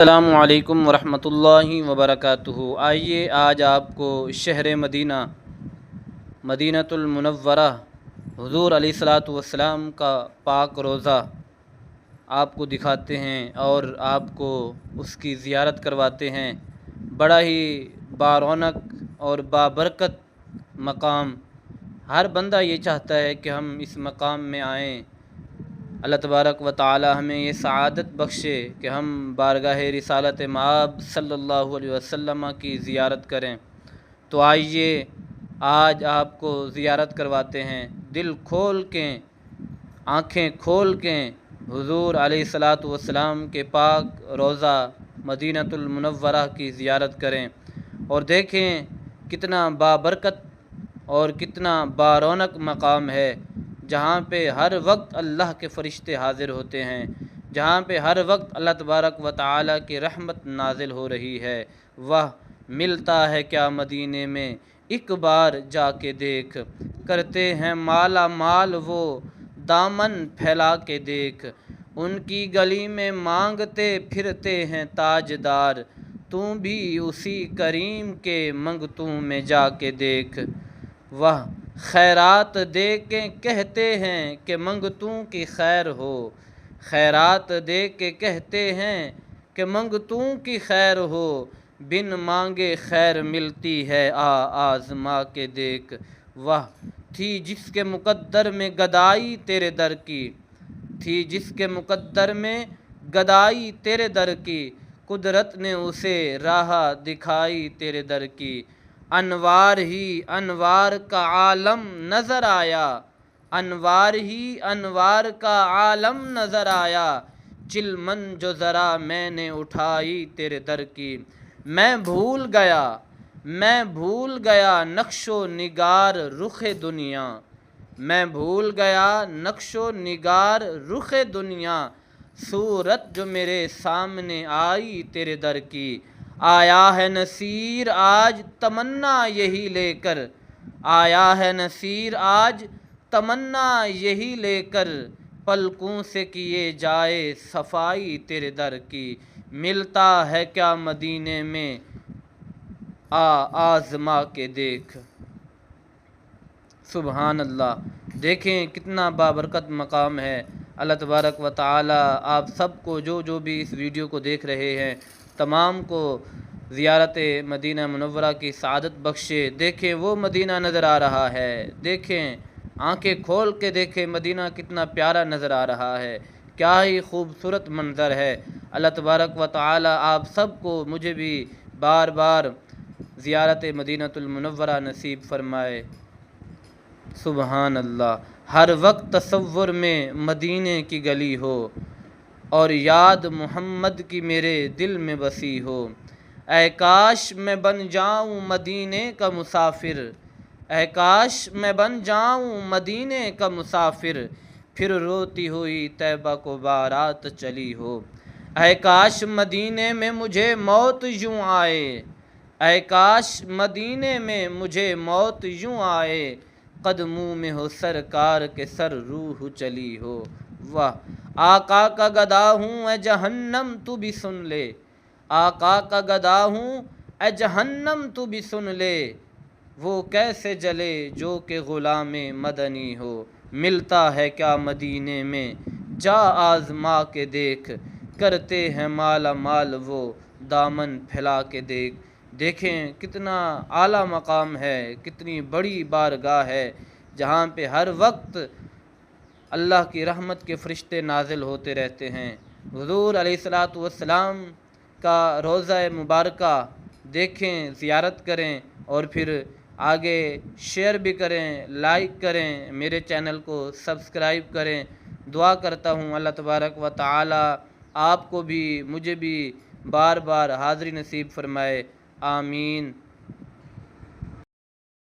السلام علیکم ورحمۃ اللہ وبرکاتہ۔ آئیے آج آپ کو شہر مدینہ مدینۃ المنورہ حضور علیہ الصلاۃ والسلام کا پاک روضہ آپ کو دکھاتے ہیں اور آپ کو اس کی زیارت کرواتے ہیں۔ بڑا ہی بارونق اور بابرکت مقام، ہر بندہ یہ چاہتا ہے کہ ہم اس مقام میں آئیں۔ اللہ تبارک و تعالی ہمیں یہ سعادت بخشے کہ ہم بارگاہ رسالت مآب صلی اللہ علیہ وسلم کی زیارت کریں۔ تو آئیے آج آپ کو زیارت کرواتے ہیں، دل کھول کے آنکھیں کھول کے حضور علیہ الصلاۃ والسلام کے پاک روضہ مدینۃ المنورہ کی زیارت کریں اور دیکھیں کتنا بابرکت اور کتنا بارونق مقام ہے، جہاں پہ ہر وقت اللہ کے فرشتے حاضر ہوتے ہیں، جہاں پہ ہر وقت اللہ تبارک و تعالی کی رحمت نازل ہو رہی ہے۔ وہ ملتا ہے کیا مدینے میں ایک بار جا کے دیکھ، کرتے ہیں مالا مال وہ دامن پھیلا کے دیکھ، ان کی گلی میں مانگتے پھرتے ہیں تاجدار، تو بھی اسی کریم کے منگتوں میں جا کے دیکھ۔ وہ خیرات دے کے کہتے ہیں کہ منگتوں کی خیر ہو، خیرات دے کے کہتے ہیں کہ منگتوں کی خیر ہو، بن مانگے خیر ملتی ہے آزما کے دیکھ۔ وہ تھی جس کے مقدر میں گدائی تیرے در کی، تھی جس کے مقدر میں گدائی تیرے در کی، قدرت نے اسے راہ دکھائی تیرے در کی۔ انوار ہی انوار کا عالم نظر آیا، انوار ہی انوار کا عالم نظر آیا، چلمن جو ذرا میں نے اٹھائی تیرے در کی۔ میں بھول گیا نقش و نگار رخ دنیا، میں بھول گیا نقش و نگار رخ دنیا، صورت جو میرے سامنے آئی تیرے در کی۔ آیا ہے نصیر آج تمنا یہی لے کر، آیا ہے نصیر آج تمنا یہی لے کر، پلکوں سے کیے جائے صفائی تیرے در کی۔ ملتا ہے کیا مدینے میں آزما کے دیکھ۔ سبحان اللہ، دیکھیں کتنا بابرکت مقام ہے۔ اللہ تبارک و تعالی آپ سب کو جو بھی اس ویڈیو کو دیکھ رہے ہیں تمام کو زیارت مدینہ منورہ کی سعادت بخشے۔ دیکھیں وہ مدینہ نظر آ رہا ہے، دیکھیں آنکھیں کھول کے دیکھیں مدینہ کتنا پیارا نظر آ رہا ہے، کیا ہی خوبصورت منظر ہے۔ اللہ تبارک و تعالی آپ سب کو مجھے بھی بار بار زیارت مدینۃ المنورہ نصیب فرمائے۔ سبحان اللہ، ہر وقت تصور میں مدینے کی گلی ہو اور یاد محمد کی میرے دل میں بسی ہو، اے کاش میں بن جاؤں مدینے کا مسافر، اے کاش میں بن جاؤں مدینے کا مسافر، پھر روتی ہوئی طیبہ کو بارات چلی ہو، اے کاش مدینے میں مجھے موت یوں آئے، اے کاش مدینے میں مجھے موت یوں آئے، قدموں میں ہو سرکار کے سر روح چلی ہو۔ واہ آقا کا گدا ہوں اے جہنم تو بھی سن لے، آقا کا گدا ہوں اے جہنم تو بھی سن لے، وہ کیسے جلے جو کہ غلام مدنی ہو، ملتا ہے کیا مدینے میں جا آزما کے دیکھ، کرتے ہیں مالا مال وہ دامن پھیلا کے دیکھ۔ دیکھیں کتنا اعلیٰ مقام ہے، کتنی بڑی بارگاہ ہے، جہاں پہ ہر وقت اللہ کی رحمت کے فرشتے نازل ہوتے رہتے ہیں۔ حضور علیہ الصلاۃ والسلام کا روضہ مبارکہ دیکھیں، زیارت کریں اور پھر آگے شیئر بھی کریں، لائک کریں، میرے چینل کو سبسکرائب کریں۔ دعا کرتا ہوں اللہ تبارک و تعالی آپ کو بھی مجھے بھی بار بار حاضری نصیب فرمائے، آمین۔